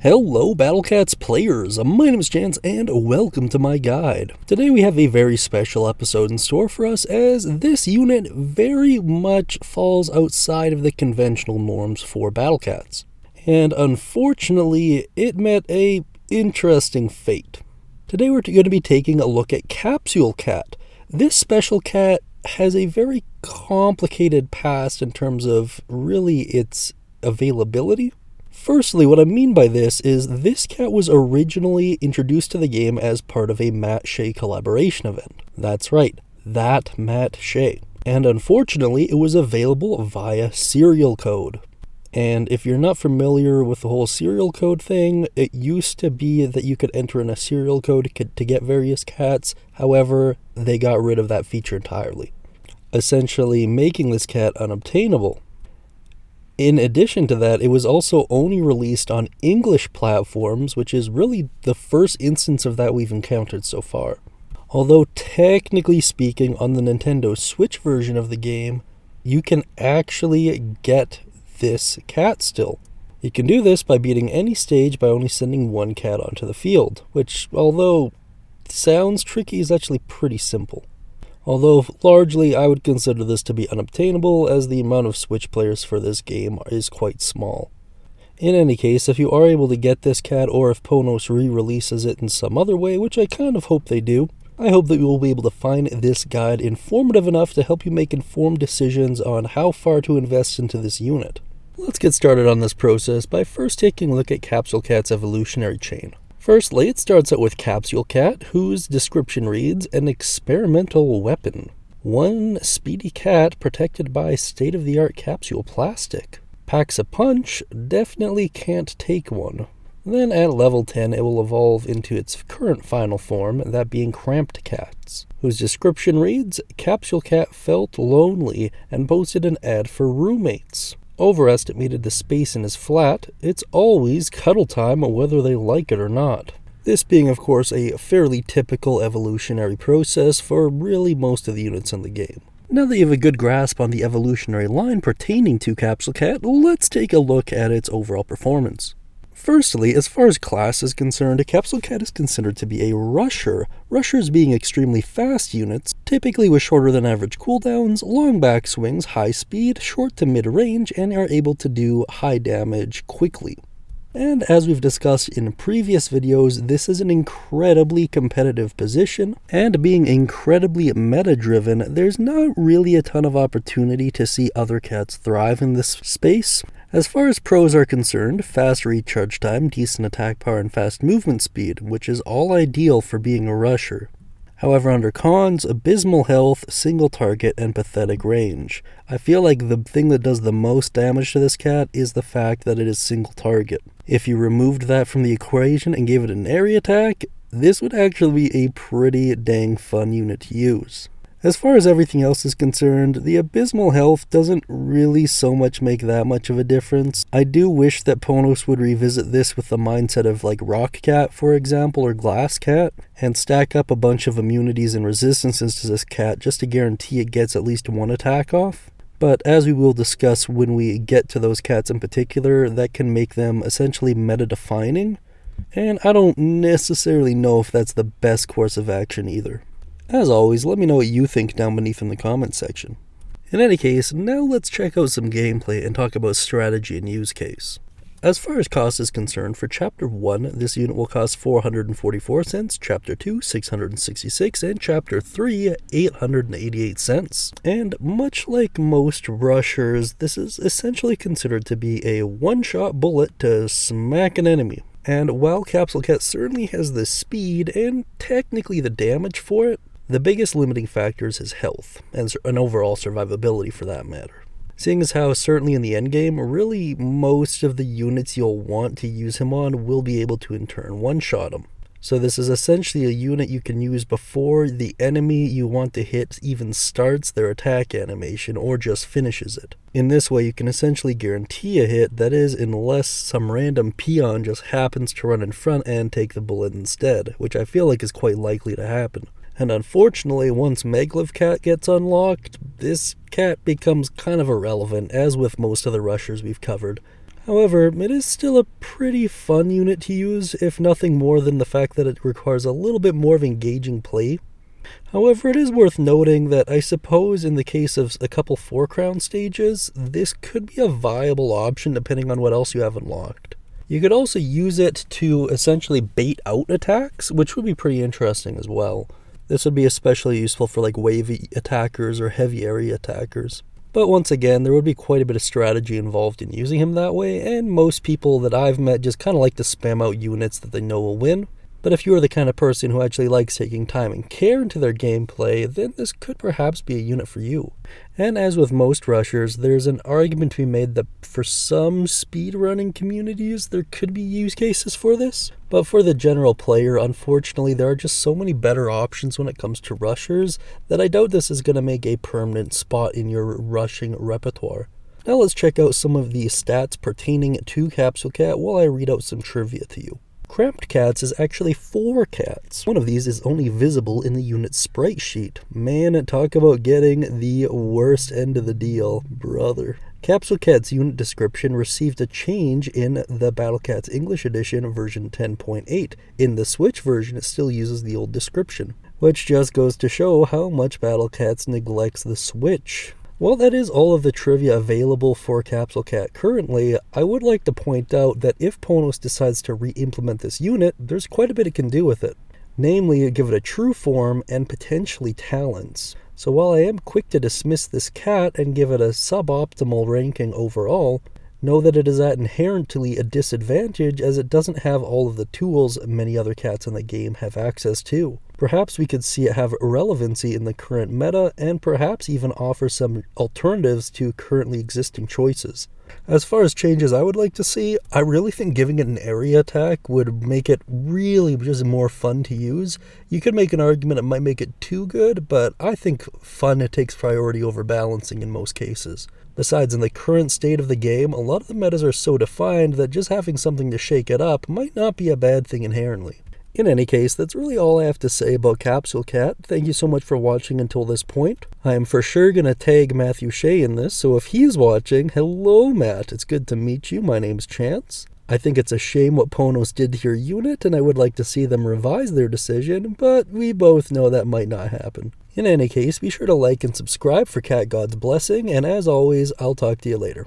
Hello Battle Cats players, my name is Chance and welcome to my guide. Today we have a very special episode in store for us as this unit very much falls outside of the conventional norms for Battle Cats. And unfortunately, it met a interesting fate. Today we're going to be taking a look at Capsule Cat. This special cat has a very complicated past in terms of really its availability. Firstly, what I mean by this is this cat was originally introduced to the game as part of a Matt Shea collaboration event. That's right, that Matt Shea. And unfortunately, it was available via serial code. And if you're not familiar with the whole serial code thing, it used to be that you could enter in a serial code to get various cats. However, they got rid of that feature entirely, essentially making this cat unobtainable. In addition to that, it was also only released on English platforms, which is really the first instance of that we've encountered so far. Although technically speaking, on the Nintendo Switch version of the game, you can actually get this cat still. You can do this by beating any stage by only sending one cat onto the field, which, although sounds tricky, is actually pretty simple. Although, largely, I would consider this to be unobtainable, as the amount of Switch players for this game is quite small. In any case, if you are able to get this cat, or if Ponos re-releases it in some other way, which I kind of hope they do, I hope that you will be able to find this guide informative enough to help you make informed decisions on how far to invest into this unit. Let's get started on this process by first taking a look at Capsule Cat's evolutionary chain. Firstly, it starts out with Capsule Cat, whose description reads, an experimental weapon. One speedy cat protected by state-of-the-art capsule plastic. Packs a punch, definitely can't take one. Then at level 10, it will evolve into its current final form, that being Cramped Cats, whose description reads, Capsule Cat felt lonely and posted an ad for roommates. Overestimated the space in his flat, it's always cuddle time whether they like it or not. This being of course a fairly typical evolutionary process for really most of the units in the game. Now that you have a good grasp on the evolutionary line pertaining to Capsule Cat, let's take a look at its overall performance. Firstly, as far as class is concerned, Capsule Cat is considered to be a rusher, rushers being extremely fast units, typically with shorter than average cooldowns, long backswings, high speed, short to mid range, and are able to do high damage quickly. And as we've discussed in previous videos, this is an incredibly competitive position, and being incredibly meta-driven, there's not really a ton of opportunity to see other cats thrive in this space. As far as pros are concerned, fast recharge time, decent attack power, and fast movement speed, which is all ideal for being a rusher. However, under cons, abysmal health, single target, and pathetic range. I feel like the thing that does the most damage to this cat is the fact that it is single target. If you removed that from the equation and gave it an area attack, this would actually be a pretty dang fun unit to use. As far as everything else is concerned, the abysmal health doesn't really so much make that much of a difference. I do wish that Ponos would revisit this with the mindset of like Rock Cat, for example, or Glass Cat, and stack up a bunch of immunities and resistances to this cat just to guarantee it gets at least one attack off. But as we will discuss when we get to those cats in particular, that can make them essentially meta-defining, and I don't necessarily know if that's the best course of action either. As always, let me know what you think down beneath in the comments section. In any case, now let's check out some gameplay and talk about strategy and use case. As far as cost is concerned, for Chapter 1, this unit will cost 444 cents, Chapter 2, 666, and Chapter 3, 888 cents. And much like most rushers, this is essentially considered to be a one-shot bullet to smack an enemy. And while Capsule Cat certainly has the speed and technically the damage for it, the biggest limiting factor is his health, and overall survivability for that matter. Seeing as how certainly in the endgame, really most of the units you'll want to use him on will be able to in turn one-shot him. So this is essentially a unit you can use before the enemy you want to hit even starts their attack animation or just finishes it. In this way you can essentially guarantee a hit, that is, unless some random peon just happens to run in front and take the bullet instead, which I feel like is quite likely to happen. And unfortunately, once Maglev Cat gets unlocked, this cat becomes kind of irrelevant, as with most of the rushers we've covered. However, it is still a pretty fun unit to use, if nothing more than the fact that it requires a little bit more of engaging play. However, it is worth noting that I suppose in the case of a couple 4-crown stages, this could be a viable option depending on what else you have unlocked. You could also use it to essentially bait out attacks, which would be pretty interesting as well. This would be especially useful for like wavy attackers or heavy area attackers. But once again, there would be quite a bit of strategy involved in using him that way, and most people that I've met just kind of like to spam out units that they know will win. But if you are the kind of person who actually likes taking time and care into their gameplay, then this could perhaps be a unit for you. And as with most rushers, there's an argument to be made that for some speedrunning communities, there could be use cases for this. But for the general player, unfortunately, there are just so many better options when it comes to rushers that I doubt this is going to make a permanent spot in your rushing repertoire. Now let's check out some of the stats pertaining to Capsule Cat while I read out some trivia to you. Cramped Cats is actually 4 cats. One of these is only visible in the unit's sprite sheet. Man, talk about getting the worst end of the deal, brother. Capsule Cat's unit description received a change in the Battle Cats English Edition version 10.8. In the Switch version, it still uses the old description, which just goes to show how much Battle Cats neglects the Switch. Well, that is all of the trivia available for Capsule Cat currently. I would like to point out that if Ponos decides to re-implement this unit, there's quite a bit it can do with it. Namely, give it a true form and potentially talents. So while I am quick to dismiss this cat and give it a suboptimal ranking overall, know that it is at inherently a disadvantage as it doesn't have all of the tools many other cats in the game have access to. Perhaps we could see it have relevancy in the current meta and perhaps even offer some alternatives to currently existing choices. As far as changes I would like to see, I really think giving it an area attack would make it really just more fun to use. You could make an argument it might make it too good, but I think fun takes priority over balancing in most cases. Besides, in the current state of the game, a lot of the metas are so defined that just having something to shake it up might not be a bad thing inherently. In any case, that's really all I have to say about Capsule Cat. Thank you so much for watching until this point. I am for sure going to tag Matthew Shea in this, so if he's watching, hello Matt, it's good to meet you, my name's Chance. I think it's a shame what Ponos did to your unit, and I would like to see them revise their decision, but we both know that might not happen. In any case, be sure to like and subscribe for Cat God's blessing, and as always, I'll talk to you later.